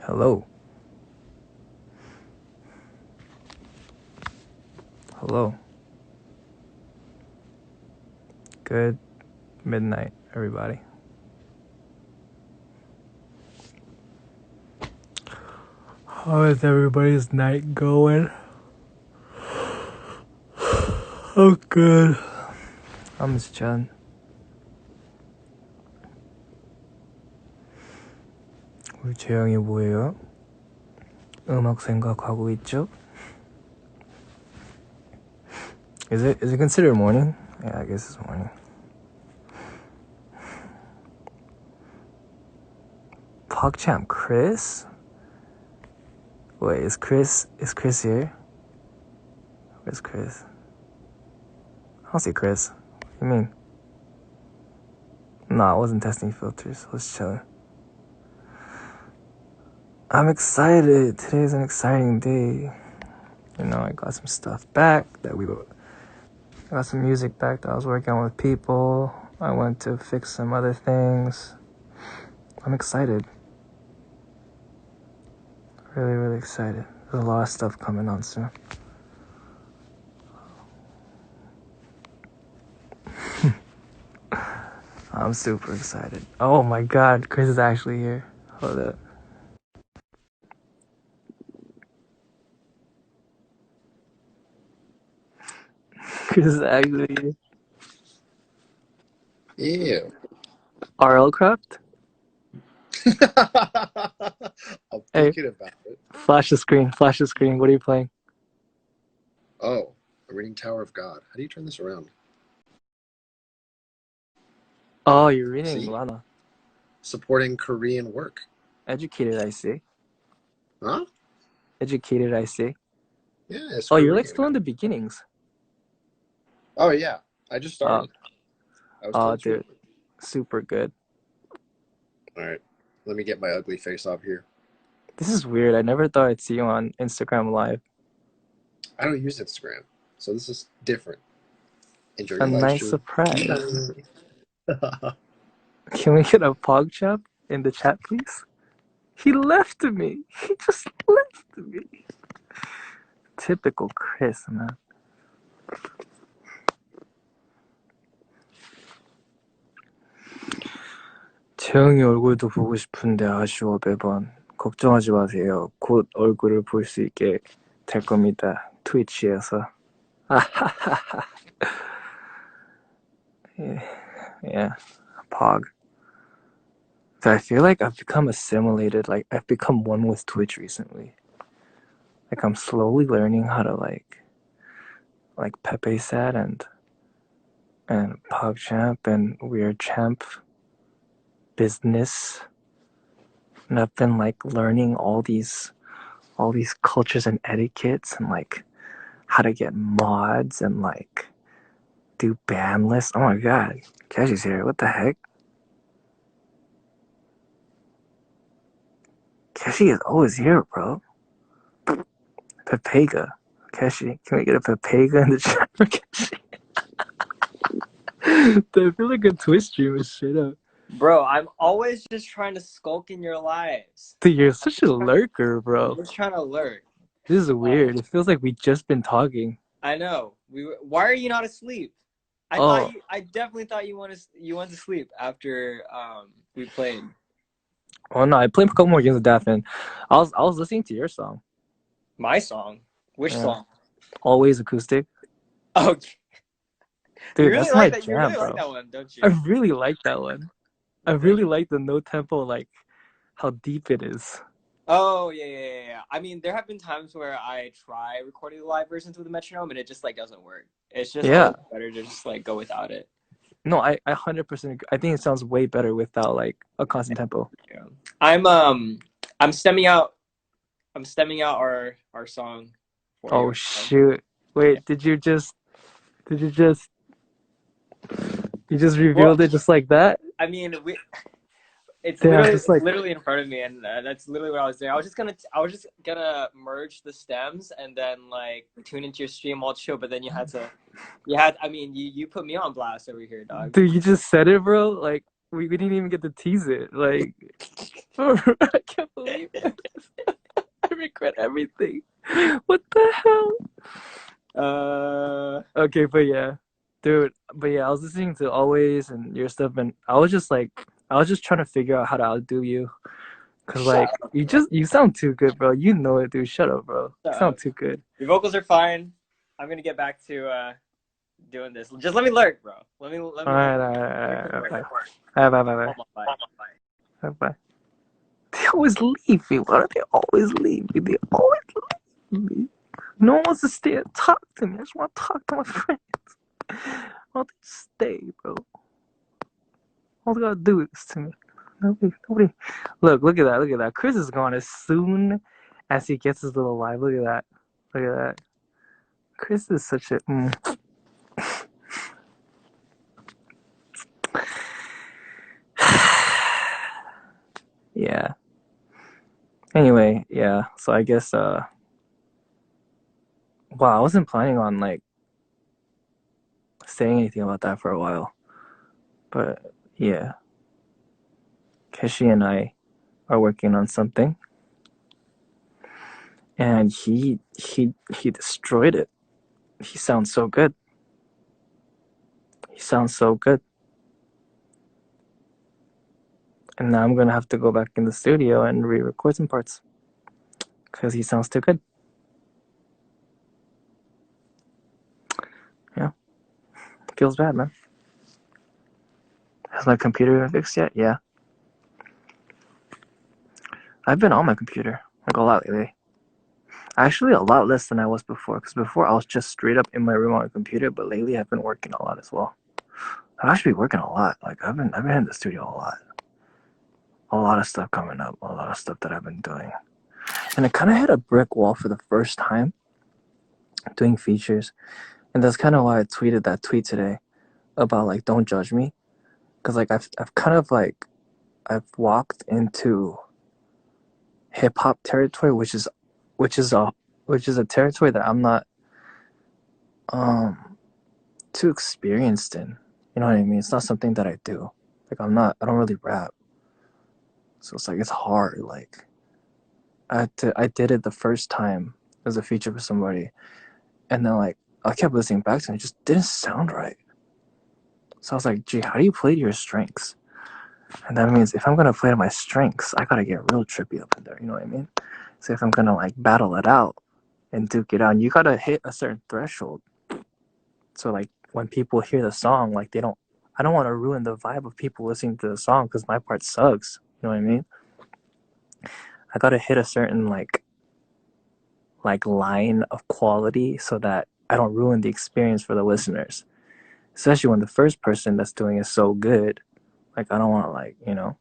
Hello. Hello. Good midnight, everybody. How is everybody's night going? Oh, good. I'm just chilling. 우리 재영이 뭐예요? 음악 생각하고 있죠? Is it considered morning? Yeah, I guess it's morning. PogChamp, Chris? Wait, is Chris here? Where's Chris? I don't see Chris. What do you mean? Nah, I wasn't testing filters. I was chilling. I'm excited. Today's an exciting day. You know, I got some stuff back I got some music back that I was working on with people. I went to fix some other things. I'm excited. Really, really excited. There's a lot of stuff coming on soon. I'm super excited. Oh my god, Chris is actually here. Hold up. Chris is actually here. Ew. RL Craft? I'm thinking about it. Flash the screen. What are you playing? Oh, a reading Tower of God. How do you turn this around? Oh, you're reading See? Lana. Supporting Korean work. Educated, I see. Huh? Educated, I see. Yeah, it's Oh, Korean. you're like still in the beginnings. Oh, yeah. I just started. Dude. Super good. Alright. Let me get my ugly face off here. This is weird. I never thought I'd see you on Instagram Live. I don't use Instagram, so this is different. Enjoy A your live nice stream. surprise. Can we get a PogChamp in the chat, please? He left me. He just left me. Typical Chris, man. 재영이 얼굴도 보고 싶은데 아쉬워 매번. 걱정하지 마세요. 곧 얼굴을 볼 수 있게 될 겁니다. 트위치에서. Yeah, Pog. So I feel like I've become assimilated. Like I've become one with Twitch recently. Like I'm slowly learning how to like Pepe said and PogChamp and Weird Champ business. And I've been like learning all these cultures and etiquettes and like how to get mods and like do ban lists. Oh my god, Keshi's here. What the heck? Keshi is always here, bro. Pepega. Keshi, can we get a Pepega in the chat for Keshi? I feel like a Twitch stream is straight up. Bro, I'm always just trying to skulk in your lives. Dude, you're such a lurker, bro. I'm just trying to lurk. This is weird. It feels like we just been talking. I know. Why are you not asleep? I definitely thought you went to sleep after we played. Oh no, I played a couple more games of Death and I was listening to your song. My song? Which song? Always Acoustic. Oh, dude, that's my jam, you really bro. like that one, don't you? I really like that one. I really like the no tempo, like how deep it is. Oh yeah. I mean, there have been times where I try recording the live versions with the metronome and it just like doesn't work. It's just better to just like go without it. No, I 100% agree. I think it sounds way better without like a constant tempo. Yeah. I'm stemming out our song for you. Oh shoot. Wait, did you just revealed it just like that? I mean, it's literally in front of me, and that's literally what I was doing. I was just gonna merge the stems and then like tune into your stream all chill, but then you put me on blast over here, dog. Dude, you just said it, bro. Like we didn't even get to tease it. Like I can't believe it. regret everything. What the hell? Okay, but yeah, dude. But yeah, I was listening to Always and your stuff, and I was just trying to figure out how to outdo you. Cause like you sound too good, bro. You know it, dude. Shut up, bro. You sound too good. Your vocals are fine. I'm gonna get back to doing this. Just let me learn, bro. Let me. All right. Bye. They always leave me. Why do they always leave me? They always leave me. No one wants to stay and talk to me. I just want to talk to my friends. Why don't they stay, bro? All they gotta do is to me. Nobody. Look at that. Chris is gone as soon as he gets his little live. Look at that. Chris is such a. Yeah. Anyway, yeah. So I guess wow, I wasn't planning on like saying anything about that for a while. But yeah. Keshi and I are working on something. And he destroyed it. He sounds so good. And now I'm gonna have to go back in the studio and re-record some parts. Because he sounds too good. Yeah. Feels bad, man. Has my computer been fixed yet? Yeah. I've been on my computer like a lot lately. Actually, a lot less than I was before. Because before I was just straight up in my room on my computer, but lately I've been working a lot as well. I've actually been working a lot. Like I've been in the studio a lot. A lot of stuff coming up. A lot of stuff that I've been doing. And I kind of hit a brick wall for the first time doing features. And that's kind of why I tweeted that tweet today about like don't judge me. Because like I've kind of like I've walked into hip hop territory, which is a territory that I'm not too experienced in. You know what I mean? It's not something that I do. Like I don't really rap. So it's like it's hard. Like I did it the first time as a feature for somebody, and then like I kept listening back to it, and it just didn't sound right. So I was like, gee, how do you play to your strengths? And that means if I'm gonna play to my strengths, I gotta get real trippy up in there, you know what I mean? So if I'm gonna like battle it out and duke it out, you gotta hit a certain threshold. So like when people hear the song, like I don't want to ruin the vibe of people listening to the song because my part sucks, you know what I mean? I gotta hit a certain like line of quality so that I don't ruin the experience for the listeners. Especially when the first person that's doing is so good. Like I don't want to like, you know.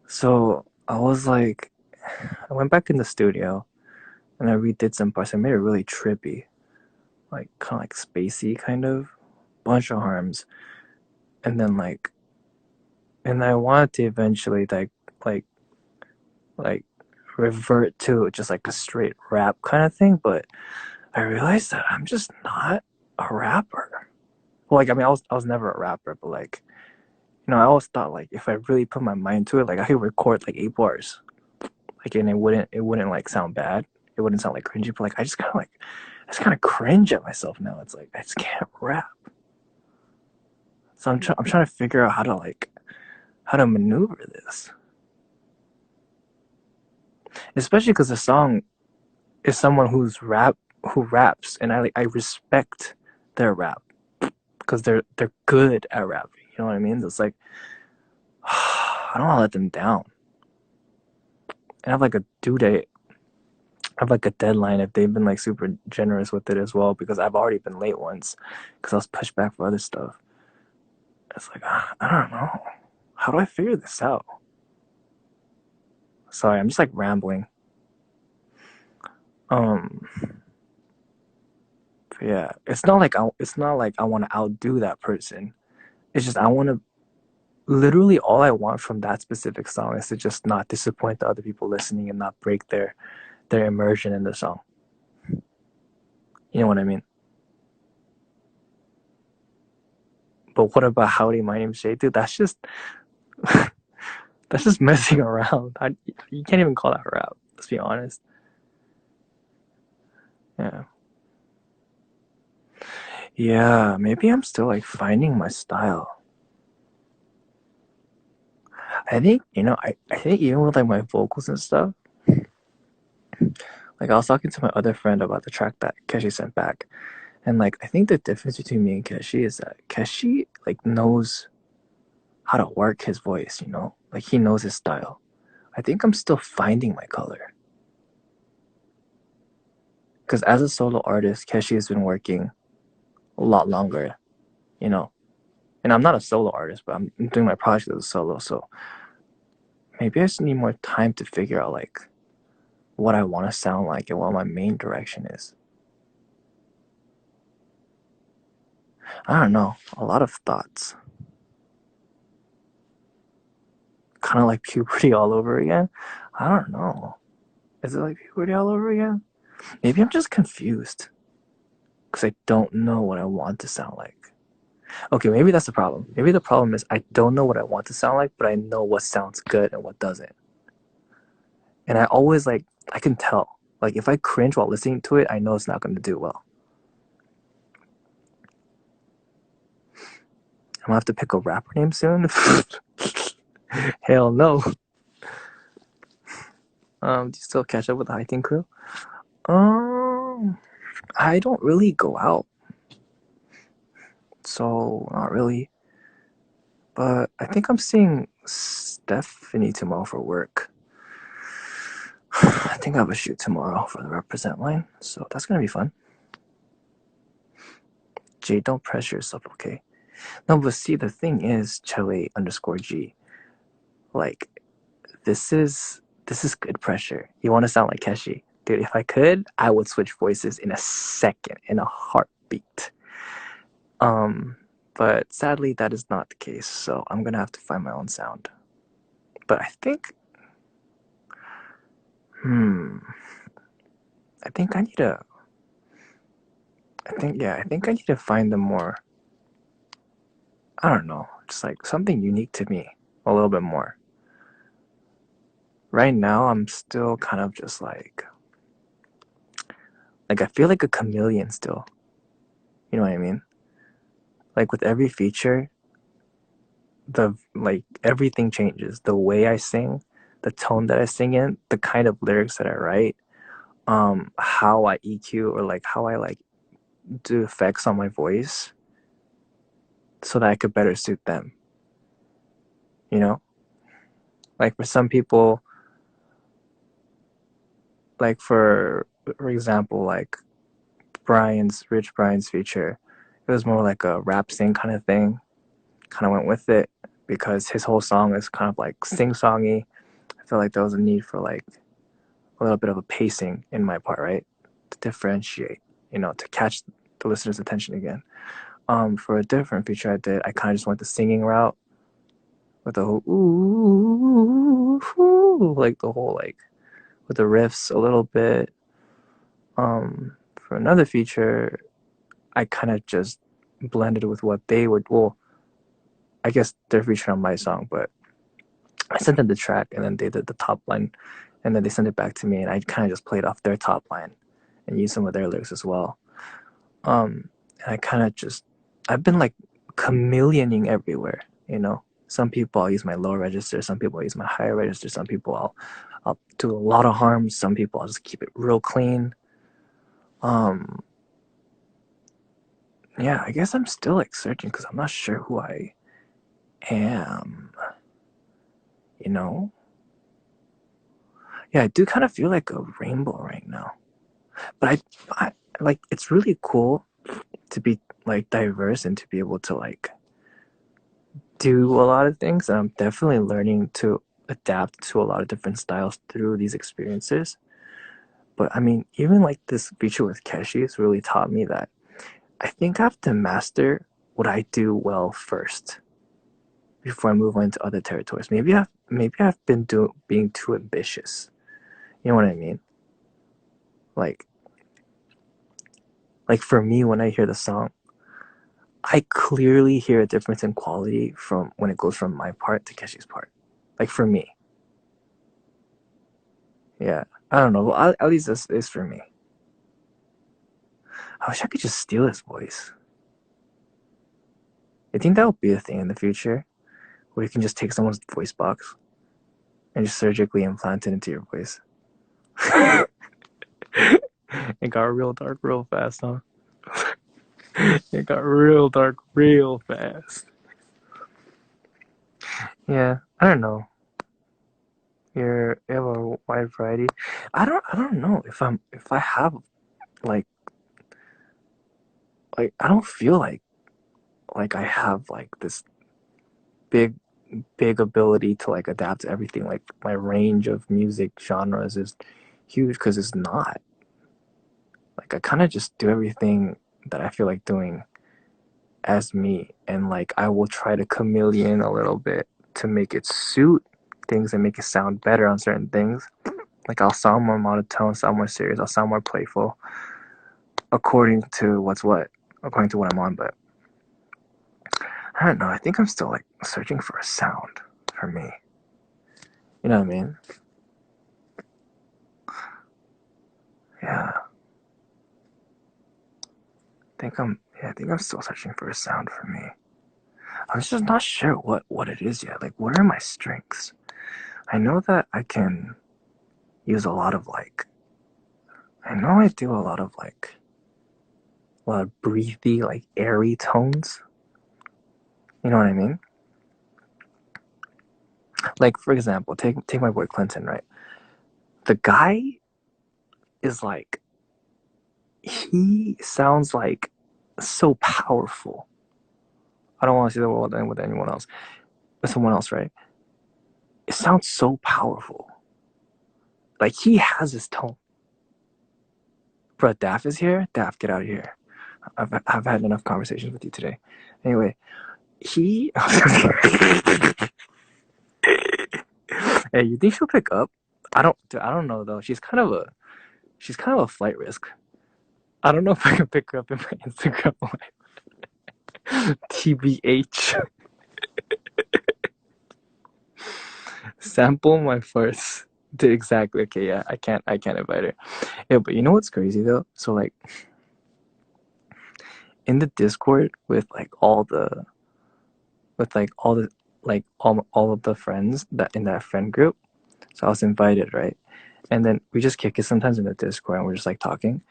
So I was like, I went back in the studio and I redid some parts. I made it really trippy, like kind of like spacey, kind of bunch of harms, and then like, and I wanted to eventually like revert to just like a straight rap kind of thing, but I realized that I'm just not a rapper. Well, like I mean, I was never a rapper, but like, you know, I always thought like if I really put my mind to it, like I could record like 8 bars, like and it wouldn't like sound bad. It wouldn't sound like cringy, but like I just kind of cringe at myself now. It's like I just can't rap. So I'm trying to figure out how to maneuver this, especially because the song is someone who raps, and I respect their rap because they're good at rapping. You know what I mean? It's like I don't want to let them down. And I have like a due date. I have like a deadline if they've been like super generous with it as well, because I've already been late once because I was pushed back for other stuff. It's like I don't know. How do I figure this out? Sorry, I'm just like rambling. Yeah, it's not like I want to outdo that person. It's just I want to. Literally, all I want from that specific song is to just not disappoint the other people listening and not break their immersion in the song. You know what I mean? But what about Howdy? My name's Jay, dude. That's just that's just messing around. You can't even call that rap. Let's be honest. Yeah. Yeah, maybe I'm still like finding my style. I think, I think even with like my vocals and stuff, like I was talking to my other friend about the track that Keshi sent back. And like I think the difference between me and Keshi is that Keshi like knows how to work his voice, Like he knows his style. I think I'm still finding my color. Because as a solo artist, Keshi has been working a lot longer, And I'm not a solo artist, but I'm doing my project as a solo, so maybe I just need more time to figure out like what I want to sound like and what my main direction is. I don't know. A lot of thoughts. Kind of like puberty all over again. I don't know. Is it like puberty all over again? Maybe I'm just confused because I don't know what I want to sound like. Okay, maybe that's the problem. Maybe the problem is I don't know what I want to sound like, but I know what sounds good and what doesn't. And I always I can tell. Like if I cringe while listening to it, I know it's not going to do well. I'm gonna have to pick a rapper name soon. Hell no. Do you still catch up with the hiking crew? I don't really go out, so not really. But I think I'm seeing Stephanie tomorrow for work. I think I have a shoot tomorrow for the represent line, so that's gonna be fun. Jay, don't pressure yourself, okay? No, but see, the thing is, Chele_G. Like, this is good pressure. You want to sound like Keshi, dude? If I could, I would switch voices in a second, in a heartbeat. But sadly, that is not the case. So I'm gonna have to find my own sound. But I think, I think I need to. I think I need to find the more. I don't know, just like something unique to me a little bit more. Right now, I'm still kind of just like I feel like a chameleon still. You know what I mean? Like with every feature, everything changes. The way I sing, the tone that I sing in, the kind of lyrics that I write, how I EQ or like how I like do effects on my voice so that I could better suit them. Like for some people, like for example, like Rich Brian's feature, it was more like a rap sing kind of thing. Kind of went with it because his whole song is kind of like sing-songy. I feel like there was a need for like a little bit of a pacing in my part, right? To differentiate, to catch the listener's attention again. For a different feature I did, I kind of just went the singing route with the whole ooh, ooh, like the whole like with the riffs a little bit. For another feature, I kind of just blended with what they would. Well, I guess they're featured on my song, but I sent them the track and then they did the top line, and then they sent it back to me, and I kind of just played off their top line and used some of their lyrics as well. And I kind of just I've been like chameleoning everywhere. Some people I'll use my low register, some people I'll use my higher register, some people I'll do a lot of harms, some people I'll just keep it real clean. Yeah, I guess I'm still like searching because I'm not sure who I am. Yeah, I do kind of feel like a rainbow right now, but I like it's really cool to be like diverse and to be able to like do a lot of things, and I'm definitely learning to adapt to a lot of different styles through these experiences. But I mean, even like this feature with Keshi has really taught me that I think I have to master what I do well first before I move on to other territories. Maybe I've been being too ambitious. You know what I mean? Like for me, when I hear the song, I clearly hear a difference in quality from when it goes from my part to Keshi's part. Like for me, yeah. I don't know. Well, at least this is for me. I wish I could just steal his voice. I think that would be a thing in the future, where you can just take someone's voice box and just surgically implant it into your voice. It got real dark real fast, huh? It got real dark real fast. Yeah, I don't know. You have a wide variety. I don't know if I have like I don't feel like I have like this big ability to like adapt to everything. Like my range of music genres is huge because it's not. Like I kind of just do everything that I feel like doing as me, and like I will try to chameleon a little bit to make it suit things and make it sound better on certain things. Like I'll sound more monotone, sound more serious, I'll sound more playful according to according to what I'm on. But I don't know, I think I'm still like searching for a sound for me. You know what I mean? Yeah. I think I'm still searching for a sound for me. I'm just not sure what it is yet. Like what are my strengths? I know that I can use a lot of like I know I do a lot of like a lot of breathy, like airy tones. You know what I mean? Like for example, take my boy Clinton, right? The guy is like he sounds like so powerful. I don't want to say the world end with anyone else, with someone else, right? It sounds so powerful. Like he has his tone. Bro, Daff is here. Daff, get out of here. I've had enough conversations with you today. Anyway, he. Hey, you think she'll pick up? I don't know though. She's kind of a flight risk. I don't know if I can pick her up in my Instagram live. TBH. Sample my first. Exactly. Okay, yeah. I can't invite her. Yeah, but you know what's crazy though? So like in the Discord with like all the all of the friends that in that friend group. So I was invited, right? And then we just kick it sometimes in the Discord and we're just like talking.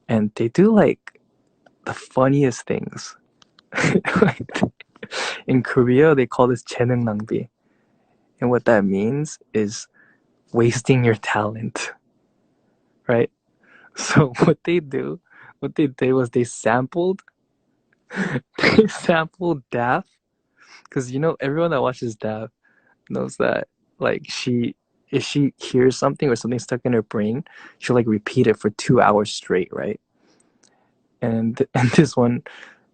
And they do like the funniest things. Like, in Korea, they call this 재능 낭비. And what that means is wasting your talent, right? So what they did was they sampled Daft, because you know everyone that watches Daft knows that like if she hears something or something stuck in her brain, she'll like repeat it for 2 hours straight, right? And this one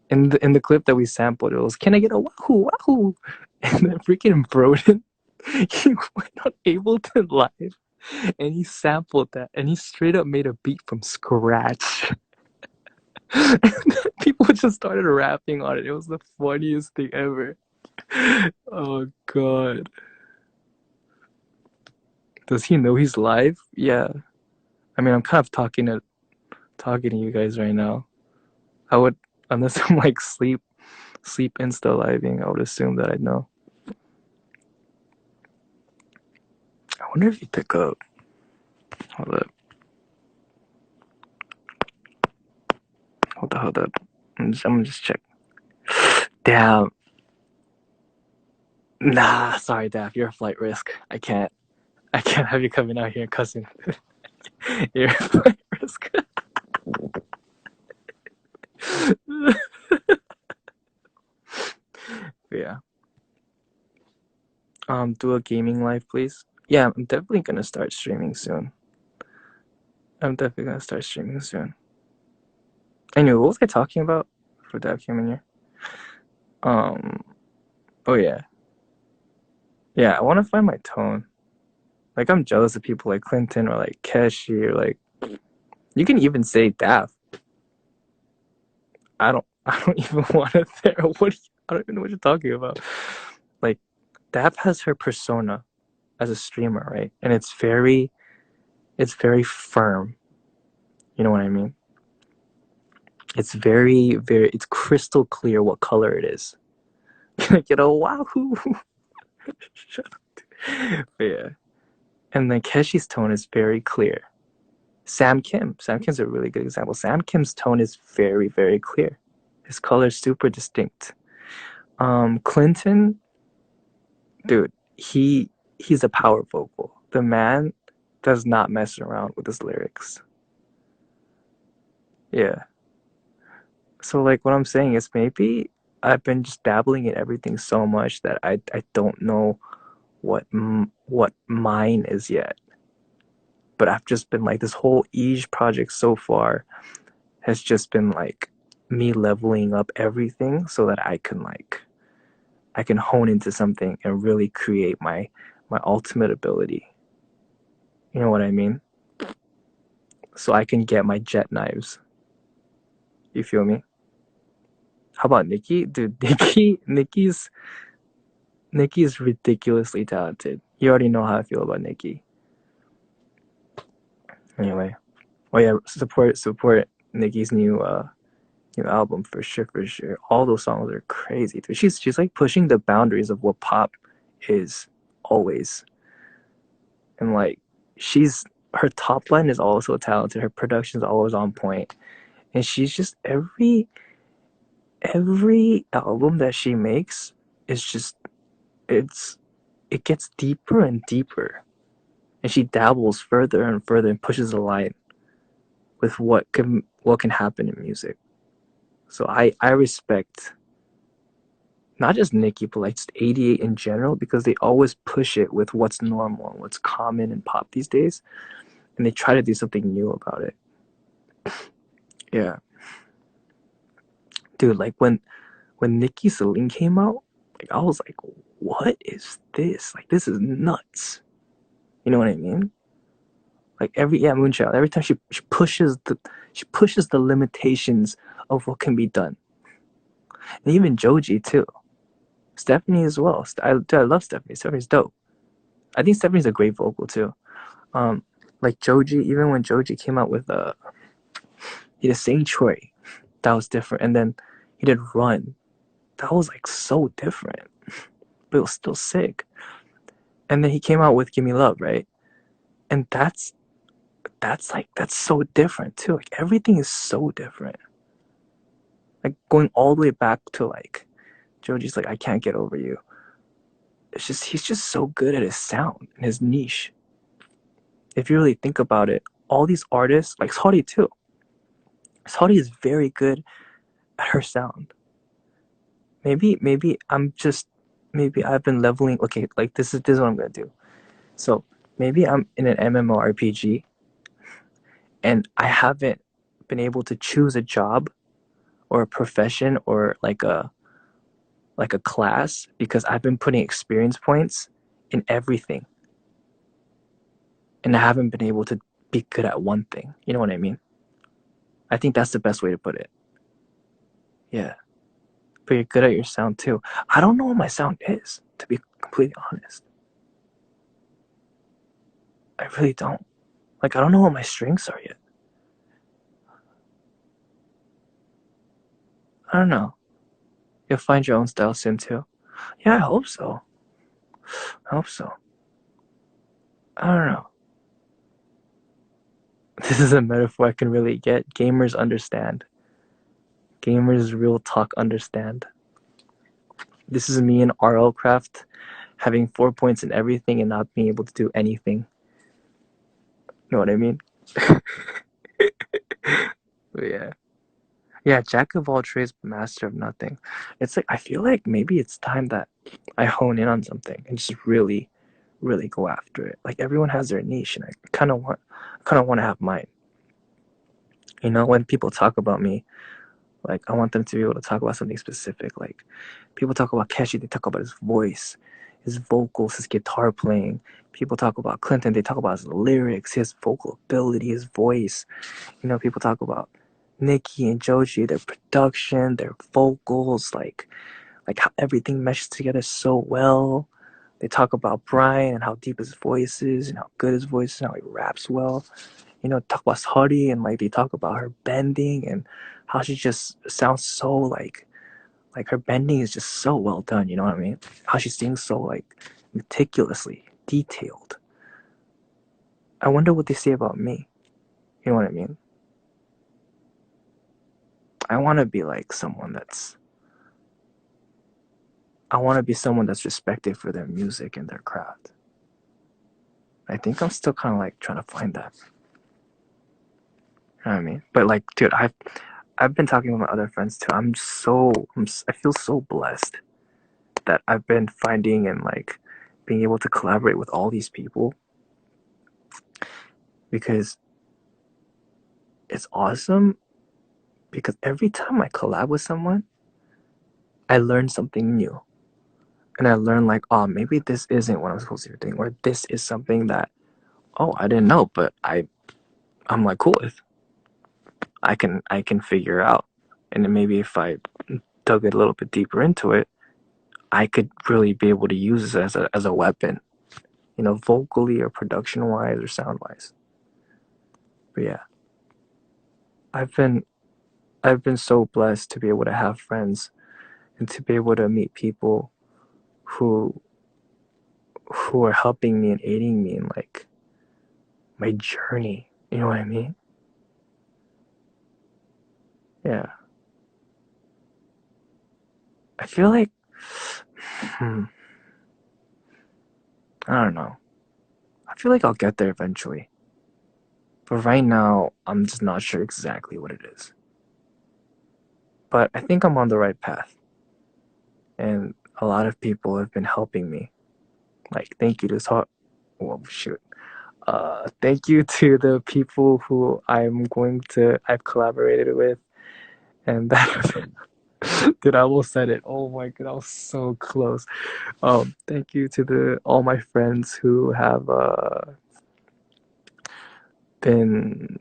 in the clip that we sampled, it was "Can I get a wahoo wahoo?" And then freaking Broden, he went on Ableton Live and he sampled that and he straight up made a beat from scratch. People just started rapping on it. It was the funniest thing ever. Oh god. Does he know he's live? Yeah. I mean, I'm kind of talking to you guys right now. I would, unless I'm like sleep insta living, I would assume that I'd know. I wonder if you pick up. Hold up. Hold up. I'm gonna just check. Damn. Nah, sorry, Daff. You're a flight risk. I can't have you coming out here cussing. You're a flight risk. Yeah. Do a gaming live, please. Yeah, I'm definitely gonna start streaming soon. Anyway, what was I talking about before Dad came in here? Oh yeah. Yeah, I want to find my tone. Like, I'm jealous of people like Clinton or like Keshi or like, you can even say Daft. I don't even want it there. I don't even know what you're talking about. Like, Daft has her persona as a streamer, right? And it's very firm. You know what I mean? It's it's crystal clear what color it is. Wahoo! Shut up. But yeah. And then Keshi's tone is very clear. Sam Kim's a really good example. Sam Kim's tone is very, very clear. His color is super distinct. Clinton, dude, he's a power vocal. The man does not mess around with his lyrics. Yeah. So like what I'm saying is maybe I've been just dabbling in everything so much that I don't know what mine is yet. But I've just been like this whole Ege project so far has just been like me leveling up everything so that I can hone into something and really create my ultimate ability. You know what I mean? So I can get my jet knives. You feel me? How about Nikki? Dude, Nikki's ridiculously talented. You already know how I feel about Nikki. Anyway. Oh yeah, support Nikki's new album for sure, for sure. All those songs are crazy. Dude. She's like pushing the boundaries of what pop is always. And like her top line is also talented. Her production is always on point. And she's just every album that she makes is just it gets deeper and deeper. And she dabbles further and further and pushes the line with what can happen in music. So I respect not just Nicki, but like just 88 in general, because they always push it with what's normal and what's common in pop these days, and they try to do something new about it. Yeah, dude, like when Nicki Celine came out, like I was like, what is this? Like this is nuts. You know what I mean? Like Moonchild. Every time she pushes the limitations of what can be done, and even Joji too. Stephanie as well. I love Stephanie. Stephanie's dope. I think Stephanie's a great vocal too. Like Joji, even when Joji came out with he did Sanctuary, that was different, and then he did Run, that was like so different, but it was still sick. And then he came out with Give Me Love, right? And that's so different too. Like everything is so different. Like going all the way back to like Joji's like I Can't Get Over You. It's just he's just so good at his sound and his niche. If you really think about it, all these artists, like Saudi too. Saudi is very good at her sound. Maybe I've been leveling. Okay, like this is what I'm gonna do. So maybe I'm in an MMORPG, and I haven't been able to choose a job or a profession or like a class because I've been putting experience points in everything, and I haven't been able to be good at one thing. You know what I mean? I think that's the best way to put it. Yeah. But you're good at your sound too. I don't know what my sound is, to be completely honest. I really don't. Like, I don't know what my strengths are yet. I don't know. You'll find your own style soon too. Yeah, I hope so. I hope so. I don't know. This is a metaphor I can really get. Gamers understand. Gamers real talk understand. This is me in RL craft having 4 points in everything and not being able to do anything. You know what I mean? But yeah. Yeah, jack of all trades, master of nothing. It's like I feel like maybe it's time that I hone in on something and just really, really go after it. Like everyone has their niche, and I kind of want to have mine. You know, when people talk about me, like I want them to be able to talk about something specific. Like people talk about Keshi, they talk about his voice, his vocals, his guitar playing. People talk about Clinton, they talk about his lyrics, his vocal ability, his voice. You know, people talk about Nikki and Joji, their production, their vocals, like how everything meshes together so well. They talk about Brian and how deep his voice is and how good his voice is and how he raps well. talk about Saudi, and like they talk about her bending and how she just sounds so like her bending is just so well done. You know what I mean? How she sings so like meticulously detailed. I wonder what they say about me. You know what I mean? I want to be like someone that's. I want to be someone that's respected for their music and their craft. I think I'm still kind of like trying to find that. You know what I mean? But like, dude, I've been talking with my other friends too. I feel so blessed that I've been finding and like being able to collaborate with all these people, because it's awesome. Because every time I collab with someone, I learn something new. And I learn like, oh, maybe this isn't what I'm supposed to be doing, or this is something that, oh, I didn't know, but I'm like cool with. I can figure out. And then maybe if I dug it a little bit deeper into it, I could really be able to use it as a weapon, vocally or production wise or sound wise. But yeah, I've been so blessed to be able to have friends and to be able to meet people who are helping me and aiding me in like my journey. You know what I mean? Yeah. I feel like I don't know. I feel like I'll get there eventually. But right now, I'm just not sure exactly what it is. But I think I'm on the right path. And a lot of people have been helping me. Like, thank you to thank you to the people who I've collaborated with. And that, dude, I almost said it. Oh my god, I was so close. Thank you to all my friends who have been.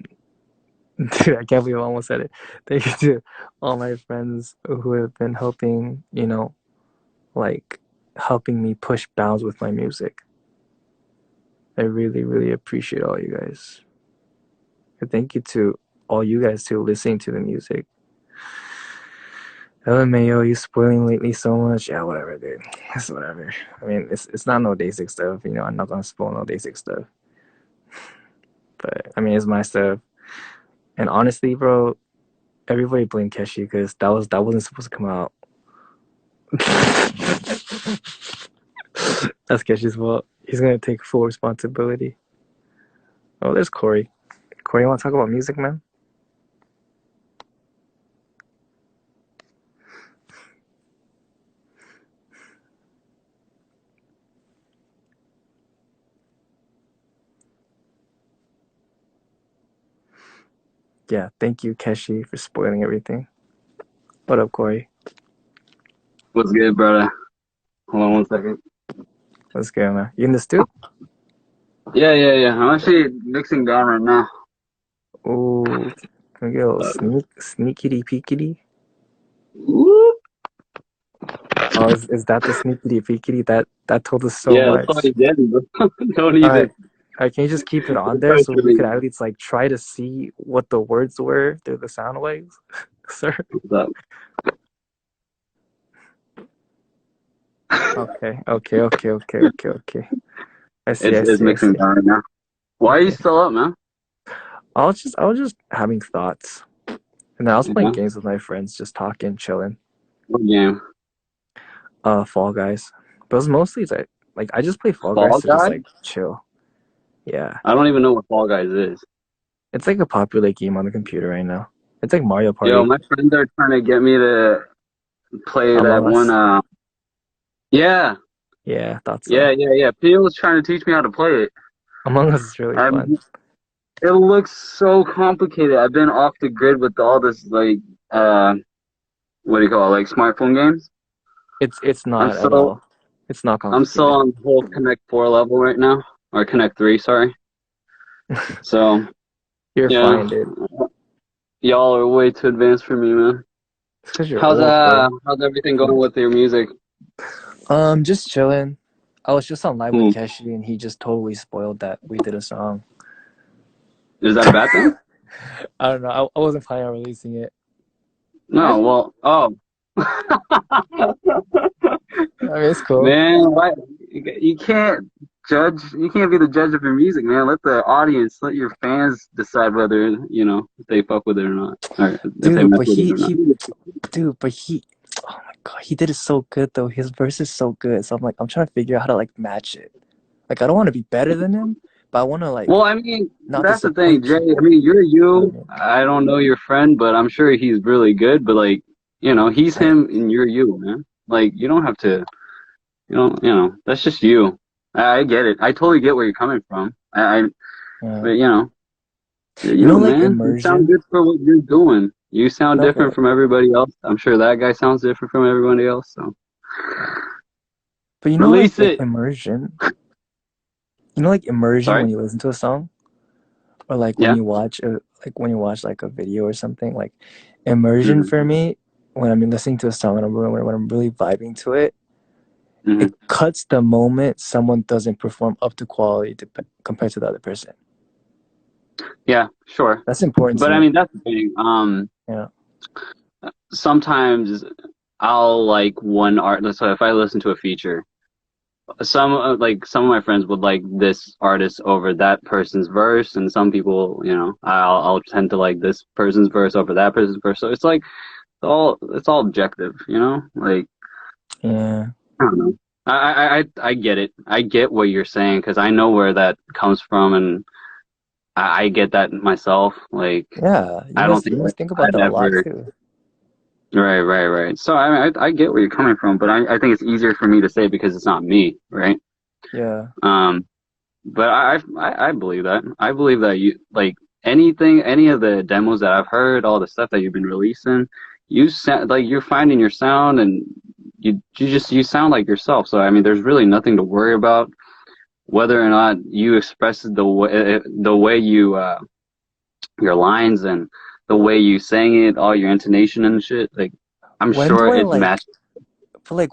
Dude, I can't believe I almost said it. Thank you to all my friends who have been helping, like helping me push bounds with my music. I really, really appreciate all you guys. And thank you to all you guys too listening to the music. LMAO, you spoiling lately so much. Yeah, whatever, dude. It's whatever. I mean, it's not no day 6 stuff. I'm not gonna spoil no day 6 stuff. But I mean, it's my stuff. And honestly, bro, everybody blame Keshi because that wasn't supposed to come out. That's Keshi's fault. He's gonna take full responsibility. Oh, there's Corey. Corey, you want to talk about music, man? Yeah, thank you, Keshi, for spoiling everything. What up, Corey? What's good, brother? Hold on one second. What's good, man? You in the stew? Yeah. I'm actually mixing down right now. Oh, can we get a little sneakity peekity? Whoop. Oh, is that the sneakity peekity? That told us so Yeah, much. that's what he did, bro. Don't even. All right, can you just keep it on there so we could at least like try to see what the words were through the sound waves, sir? What's up? Okay. I see. It's mixing down right now. Why are you still up, man? I was just having thoughts, and then I was playing games with my friends, just talking, chilling. What game? Fall Guys. But it was mostly like I just play Fall Guys to just like chill. Yeah. I don't even know what Fall Guys is. It's like a popular game on the computer right now. It's like Mario Party. Yo, my friends are trying to get me to play that one. Yeah. Yeah, thought so. Yeah. Pio was trying to teach me how to play it. Among Us is really fun. It looks so complicated. I've been off the grid with all this like what do you call it, like smartphone games? It's not at all. It's not complicated. I'm still on the whole Connect 4 level right now. Or Connect 3, sorry. So you're fine, dude. Y'all are way too advanced for me, man. How's everything going with your music? Just chilling. I was just on live with Keshi and he just totally spoiled that we did a song. Is that a bad thing? I don't know. I wasn't planning on releasing it. No, What? well, oh. I mean, it's cool. Man, why you can't judge, you can't be the judge of your music, man. Let the audience, let your fans decide whether, if they fuck with it or not. Or if they Dude, mess but with it or not. oh my God, he did it so good though. His verse is so good. So I'm trying to figure out how to like match it. Like, I don't want to be better than him, but I want to like Well, I mean, not that's the thing, disappoint Jay. I people. mean, you're You know what you. I mean? I don't know your friend, but I'm sure he's really good. But like, he's I, him and you're you, man. Like, you don't have to, that's just you. I get it. I totally get where you're coming from. But uh, you're you know, you, like man. You sound immersion. good for what you're doing. You sound No, okay, different from everybody else. I'm sure that guy sounds different from everybody else. So but you know, release like it. immersion. You know, like immersion Sorry. when you listen to a song, or like when Yeah. you watch like a video or something. Like immersion hmm for me, when I'm listening to a song and when I'm really vibing to it, hmm it cuts the moment someone doesn't perform up to quality compared to the other person. Yeah. Sure. That's important to But I me. mean, that's the thing. Yeah. Sometimes I'll like one art. So if I listen to a feature, some of my friends would like this artist over that person's verse, and some people, I'll tend to like this person's verse over that person's verse. So it's like it's all objective, Like Yeah. I don't know. I get it. I get what you're saying because I know where that comes from, and I get that myself. Like Yeah. You I don't must think you must think about I'd that a lot ever. too. Right. So I get where you're coming from, but I think it's easier for me to say because it's not me, right? Yeah. Um, but I believe that. I believe that you like any of the demos that I've heard, all the stuff that you've been releasing, you sound like you're finding your sound, and you sound like yourself. So I mean, there's really nothing to worry about whether or not you express it the way you your lines and the way you sang it, all your intonation and shit. Like I'm When sure do I it like matched.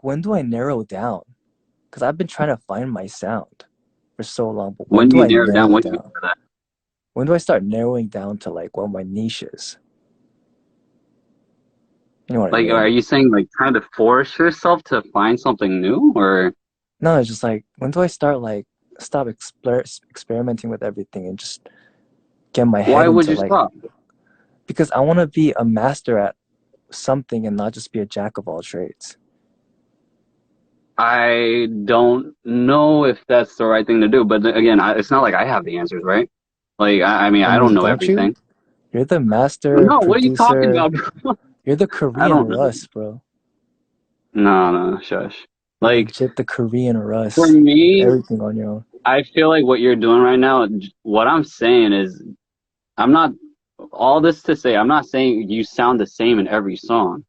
when do I narrow down? Because I've been trying to find my sound for so long, but when When do do you I narrow down? narrow When do you down? When do I start narrowing down to like what my niche is? You know what I like, are mean? you saying like trying to force yourself to find something new, or No, it's just like when do I start like stop experimenting with everything and just get my head why would into you like stop? because I want to be a master at something and not just be a jack of all trades. I don't know if that's the right thing to do, but again, it's not like I have the answers, right? Like, I mean, I I don't mean, know don't you? everything. You're the master No, what are you talking producer. about, bro? You're the I Korean don't know. Russ, bro. No, shush. You're Like, legit the Korean for Russ. You do me, everything on your own. I feel like what you're doing right now, what I'm saying is, I'm not, all this to say, I'm not saying you sound the same in every song.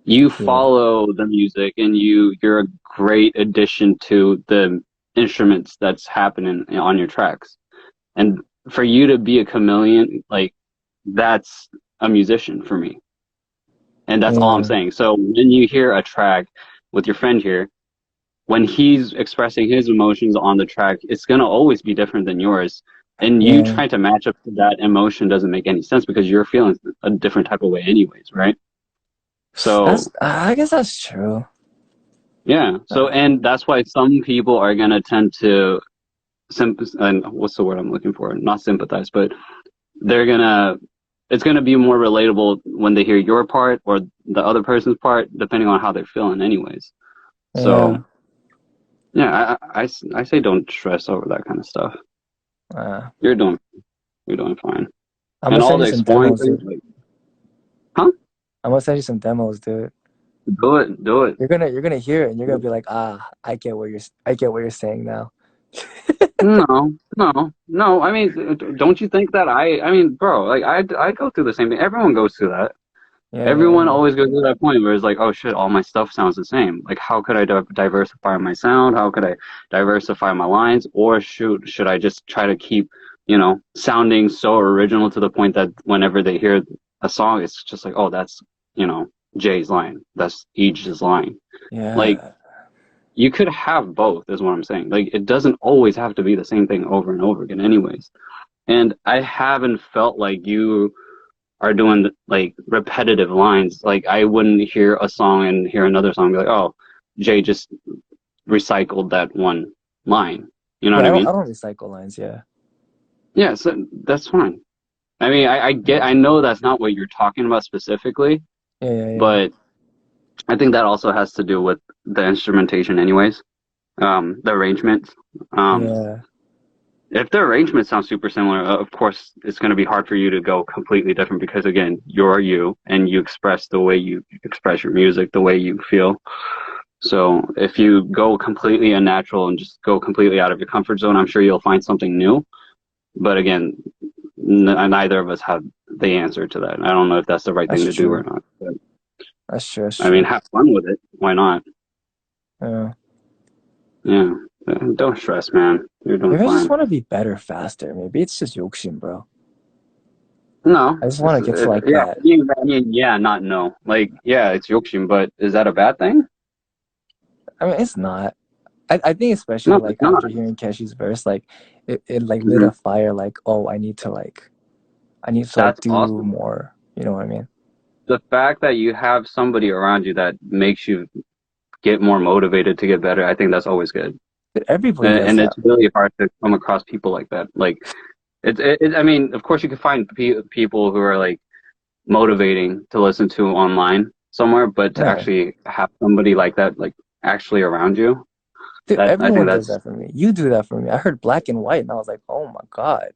You Yeah. follow the music and you're a great addition to the instruments that's happening on your tracks. And for you to be a chameleon, like that's a musician for me. And that's all I'm Yeah. saying. So when you hear a track with your friend here, when he's expressing his emotions on the track, it's going to always be different than yours. And you Yeah. trying to match up to that emotion doesn't make any sense because you're feeling a different type of way anyways, right? That's So I guess that's true. yeah. So, Uh, and that's why some people are going to tend to and what's the word I'm looking for? Not sympathize, but they're going to, it's going to be more relatable when they hear your part or the other person's part, depending on how they're feeling anyways. So yeah. yeah, I say don't stress over that kind of stuff. Uh, You're doing, you're doing fine. I'm gonna And all send the you some exploring demos, things, dude. like, huh? I'm gonna send you some demos, dude. Do it. You're gonna hear it and you're gonna be like, I get what you're saying now. No. I mean, don't you think that I mean, bro, like I go through the same thing. Everyone goes through that. Yeah. Everyone always goes to that point where it's like, oh shit, all my stuff sounds the same. Like, how could I diversify my sound? How could I diversify my lines? Or should I just try to keep, sounding so original to the point that whenever they hear a song, it's just like, oh, that's, Jay's line. That's Eej's line. Like, Yeah. you could have both, is what I'm saying. Like, it doesn't always have to be the same thing over and over again, anyways. And I haven't felt like you are doing like repetitive lines. Like I wouldn't hear a song and hear another song and be like, oh, Jay just recycled that one line. You know what Yeah, I mean? I don't recycle lines. Yeah. Yeah, so that's fine. I mean, I know that's not what you're talking about specifically, Yeah, yeah, yeah. but I think that also has to do with the instrumentation anyways, the arrangements. Um, Yeah. if the arrangement sounds super similar, of course, it's going to be hard for you to go completely different because, again, you're you and you express the way you express your music, the way you feel. So if you go completely unnatural and just go completely out of your comfort zone, I'm sure you'll find something new. But again, neither of us have the answer to that. I don't know if that's the right That's thing to do or true. not. But, That's true. That's I mean, true. have fun with it. Why not? Yeah. Yeah. Don't stress, man. You're doing Maybe I just fine. want to be better faster. Maybe it's just Yokshin, bro. No, I just want to get to like yeah, that. yeah, not no. Like, yeah, it's Yokshin, but is that a bad thing? I mean, it's not. I think especially No, like it's not. after hearing Keshi's verse, like it like lit Mhm. a fire. Like, oh, I need to like That's do awesome. more. You know what I mean? The fact that you have somebody around you that makes you get more motivated to get better, I think that's always good. But everybody And, does and that. it's really hard to come across people like that. Like, I mean, of course, you can find people who are like motivating to listen to online somewhere, but to Yeah. actually have somebody like that, like actually around you, Dude, that I think everyone does that's that for me. You do that for me. I heard Black and White, and I was like, oh my god.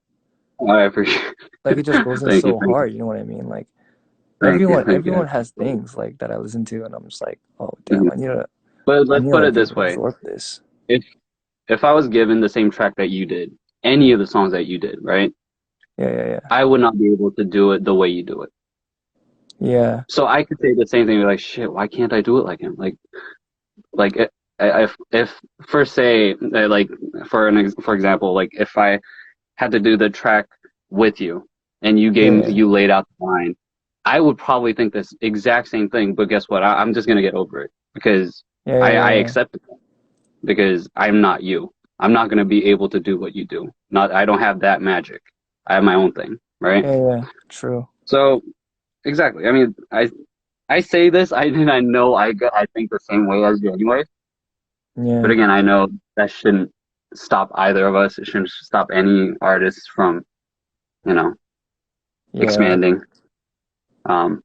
I appreciate. Like it just goes in Thank you, so thank you, hard. You know what I mean? Like thank you, thank you. everyone has things like that I listen to, and I'm just like, oh damn, Mhm. But I let's need to put like it be this able to way: absorb this. if if I was given the same track that you did, any of the songs that you did, right, Yeah, yeah, yeah, I would not be able to do it the way you do it. yeah, So I could say the same thing, like, shit, why can't I do it like him? Like if for say like for example, like if I had to do the track with you and yeah, you laid out the line, I would probably think this exact same thing. But guess what? I'm just gonna get over it because yeah, yeah, I yeah, accept it because I'm not you. I'm not gonna be able to do what you do. Not I don't have that magic. I have my own thing, right? yeah, yeah. True. So exactly. I mean, I say this. I know I think the same way as you anyway. But Yeah, again, I know that shouldn't stop either of us. It shouldn't stop any artists from, you know, yeah, expanding. Um,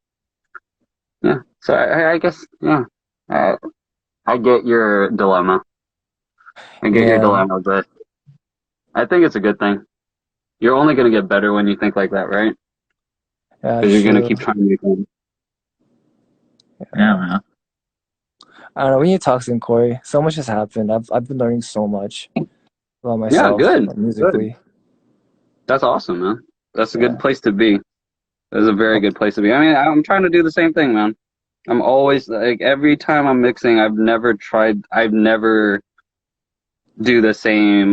yeah. So I guess, yeah, uh, I get your dilemma. I get your yeah, dilemma, but I think it's a good thing. You're only going to get better when you think like that, right? yeah. Because you're going to True. keep trying to become. Yeah. Man. I don't know. We need to talk soon, Corey. So much has happened. I've been learning so much about Yeah, myself, good. Good. musically. That's awesome, man. That's a good Yeah. place to be. That's a very Hope- good place to be. I mean, I'm trying to do the same thing, man. I'm always like every time I'm mixing, I've never do the same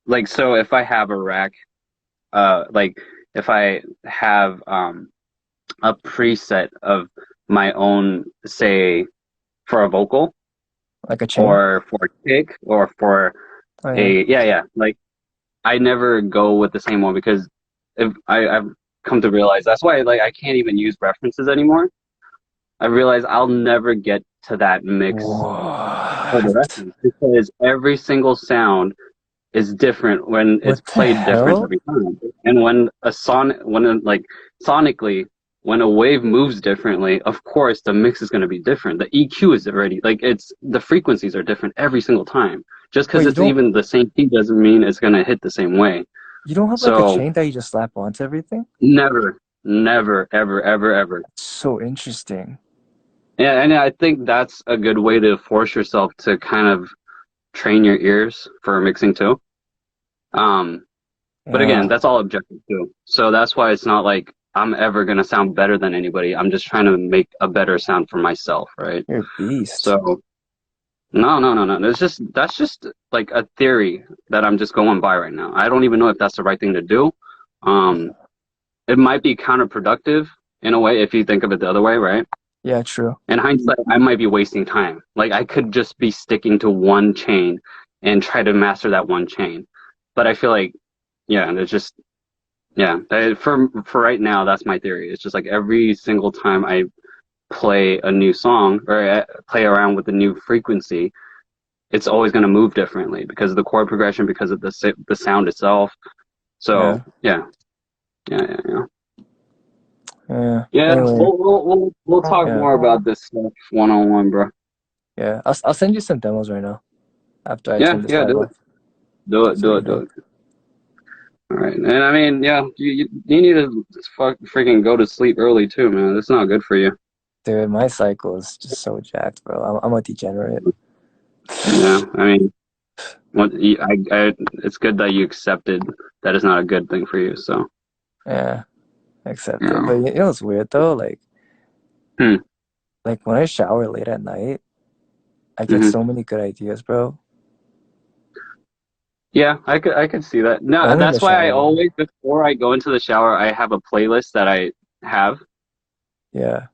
like so if I have a rack like if I have a preset of my own, say for a vocal Like a chain. or for a kick or for Oh yeah. a yeah, like I never go with the same one because if I've come to realize that's why like I can't even use references anymore. I realize I'll never get to that mix for the What? reference because every single sound is different when it's What the played different hell? every time. And like sonically, when a wave moves differently, of course the mix is going to be different. The EQ is already like it's the frequencies are different every single time. Just because Wait, it's even the same key doesn't mean it's going to hit the same way. you don't have like a So chain that you just slap onto everything? never, never, ever, ever, ever. So interesting. Yeah, and I think that's a good way to force yourself to kind of train your ears for mixing too. Um, But again, Yeah. that's all objective too. So that's why it's not like I'm ever gonna sound better than anybody. I'm just trying to make a better sound for myself, right? You're a beast. So no. That's just like a theory that I'm just going by right now. I don't even know if that's the right thing to do. Um, it might be counterproductive in a way if you think of it the other way, right? Yeah, true. In hindsight, I might be wasting time. Like I could just be sticking to one chain and try to master that one chain. But I feel like yeah, and it's just yeah. For right now, that's my theory. It's just like every single time I play a new song or play around with a new frequency, it's always going to move differently because of the chord progression, because of the sound itself. So Yeah. yeah. Yeah. Yeah, Anyway. we'll talk Yeah. more about this stuff one on one, bro. Yeah. I'll send you some demos right now after I Yeah, turn this yeah, vibe do it, off. See what you do think. it. All right, and I mean, yeah, you need to freaking go to sleep early too, man. That's not good for you. Dude, my cycle is just so jacked, bro. I'm a degenerate. Yeah, I mean, it's good that you accepted that it's not a good thing for you. So, Yeah, accept it. yeah. But you know what's weird though? Hmm. Like when I shower late at night, I get Hmm. so many good ideas, bro. Yeah, I could see that. No, Only in the that's why I shower. always before I go into the shower, I have a playlist that I have. Yeah.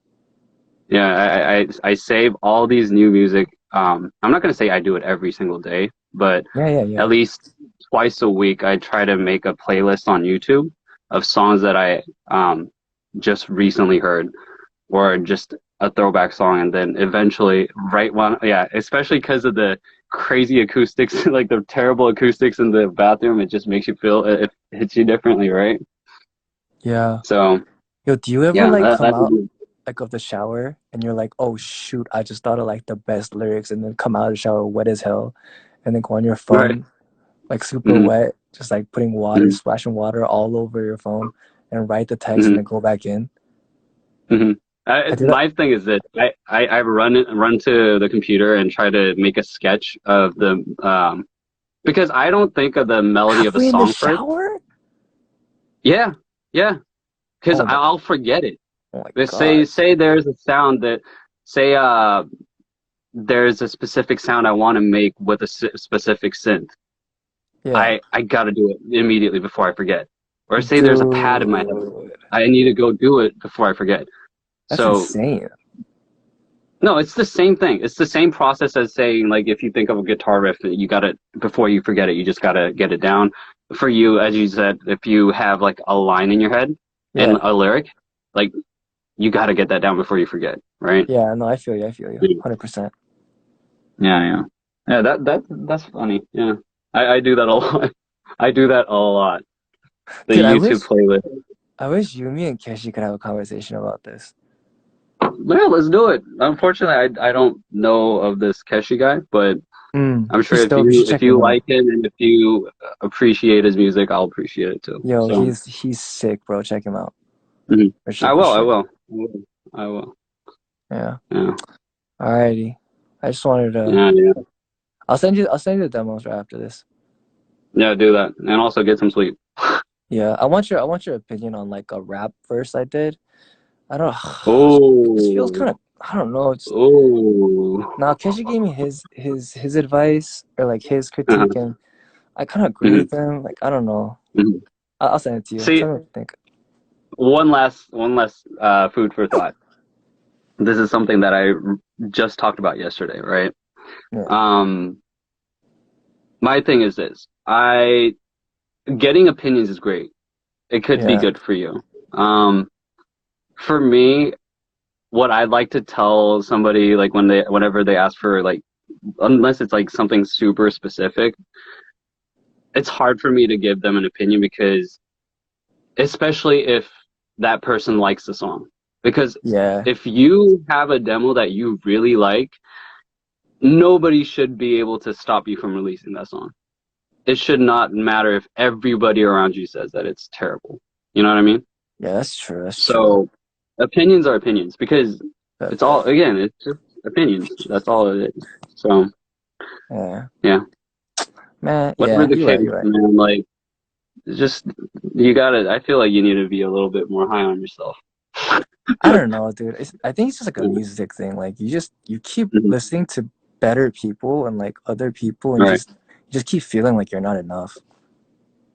Yeah, I save all these new music. I'm not gonna say I do it every single day, but Yeah. at least twice a week I try to make a playlist on YouTube of songs that I just recently heard or just a throwback song, and then eventually right one, yeah, especially because of the crazy acoustics, like the terrible acoustics in the bathroom, it just makes you feel it hits you differently, right? Yeah. So Yo, do you ever yeah, like come that's out like of the shower and you're like, oh shoot, I just thought of like the best lyrics, and then come out of the shower wet as hell and then go on your right. phone like super Hmm. wet, just like putting water, Hmm. splashing water all over your phone and write the text and Hmm. then go back in. Hmm. I do that. My thing is that I run to the computer and try to make a sketch of the because I don't think of the melody of a Halfway in the song first. shower? Yeah, yeah, because Oh my, I'll forget it. oh my But God. say there's a sound that say there's a specific sound I want to make with a specific synth. Yeah. I gotta do it immediately before I forget. Or say there's a pad in my head. Dude. I need to go do it before I forget. That's So insane. no, it's the same thing. It's the same process as saying, like, if you think of a guitar riff, you gotta, before you forget it, you just gotta get it down. For you, as you said, if you have like a line in your head and Yeah. a lyric, like, you gotta get that down before you forget, right? Yeah, no, I feel you. I feel you. Yeah, 100%. yeah. Yeah, that's funny. Yeah. I do that a lot. I do that a lot. The Dude, YouTube playlist. I wish you, me, and Keshi could have a conversation about this. Yeah, let's do it. Unfortunately, I don't know of this Keshi guy, but I'm sure He's dope. You should if check you him out. like him and if you appreciate his music, I'll appreciate it too. Yo, So he's sick, bro. Check him out. mhm. For sure, for I sure. will. I will. Yeah. Yeah. Alrighty. I just wanted to Yeah. I'll send you the demos right after this. Yeah, do that. And also get some sleep. Yeah. I want your opinion on like a rap verse I did. I don't it just feels Oh. kind of, I don't know. It's Oh. now Keshi gave me his advice or like his critique, Uh-huh. and I kind of agree Hmm. with him. Like I don't know. Hmm. I'll send it to you. See, Tell me what you think. one last food for thought. This is something that I just talked about yesterday, right? Yeah. Um, my thing is this. I getting opinions is great. It could be Yeah. good for you. Um, for me, what I'd like to tell somebody, like whenever they ask for like, unless it's like something super specific, it's hard for me to give them an opinion because, especially if that person likes the song. Because Yeah. if you have a demo that you really like, nobody should be able to stop you from releasing that song. It should not matter if everybody around you says that it's terrible. You know what I mean? Yeah, that's true. That's true. So opinions are opinions because That, it's all, again, it's just opinions. That's all it is. So yeah. yeah, Man, whatever yeah, the you're right, case, you're right. man, like just, you gotta, I feel like you need to be a little bit more high on yourself. I don't know, dude. I think it's just like a music thing. Like you keep Mhm. listening to better people and like other people, and Right. you just keep feeling like you're not enough.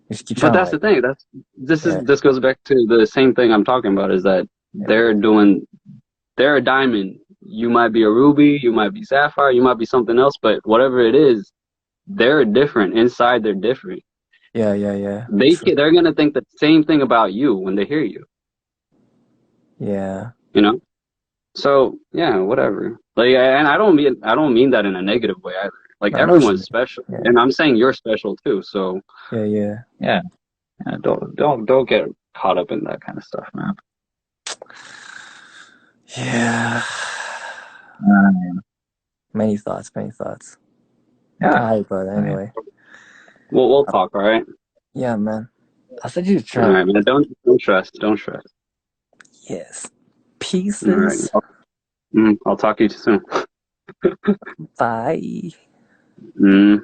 You just keep But trying to that's the like, thing. yeah, This goes back to the same thing I'm talking about is that yeah, they're a diamond. You might be a ruby, you might be sapphire, you might be something else, but whatever it is, they're different. Inside, they're different. Yeah. They're gonna think the same thing about you when they hear you. Yeah. You know. So yeah, whatever. Like, and I don't mean that in a negative way either. Like No, I know what you everyone's mean. special, Yeah. and I'm saying you're special too. So Yeah. yeah, don't get caught up in that kind of stuff, man. Yeah. Um, Many thoughts. All yeah. right, brother. I mean, Anyway. we'll talk. All right. Yeah, man. I said you to All try. right, man. Don't stress. Don't stress. Yes. All right. Pieces. I'll talk to you soon. Bye. Mm.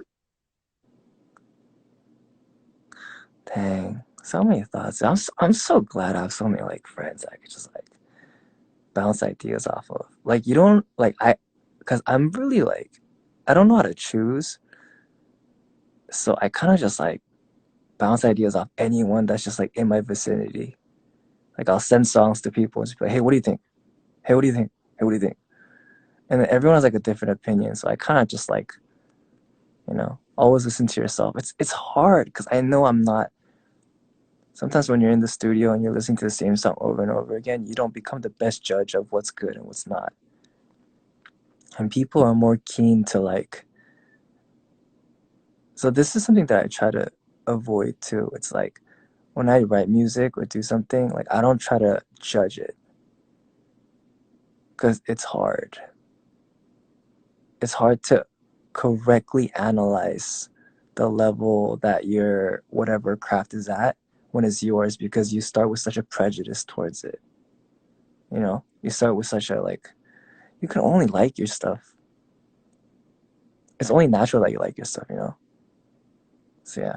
Dang. So many thoughts. I'm so glad I have so many like friends I could just like bounce ideas off of. Like you don't like because I'm really like I don't know how to choose, so I kind of just like bounce ideas off anyone that's just like in my vicinity. Like I'll send songs to people and just be like, hey, what do you think? Hey, what do you think? Hey, what do you think? And then everyone has like a different opinion, so I kind of just like always listen to yourself. It's hard because I know I'm not. Sometimes when you're in the studio and you're listening to the same song over and over again, you don't become the best judge of what's good and what's not. And people are more keen to like. So this is something that I try to avoid too. It's like when I write music or do something, like I don't try to judge it because it's hard. It's hard to correctly analyze the level that your whatever craft is at when it's yours because you start with such a prejudice towards it. You start with such a like you can only like your stuff. It's only natural that you like your stuff. So yeah.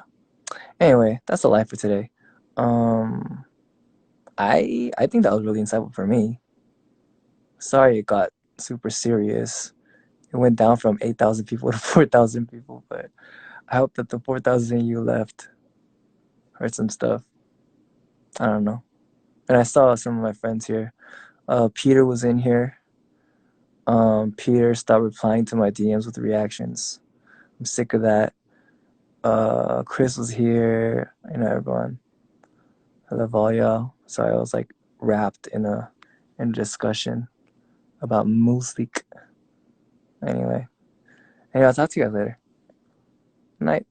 Anyway, that's the life for today. Um I think that was really insightful for me. Sorry it got super serious. It went down from 8,000 people to 4,000 people, but I hope that the 4,000 you left heard some stuff. I don't know. And I saw some of my friends here. Peter was in here. Peter stopped replying to my DMs with reactions. I'm sick of that. Chris was here. Everyone. I love all y'all. Sorry, I was like wrapped in a discussion about music. Anyway, I'll talk to you guys later. Night.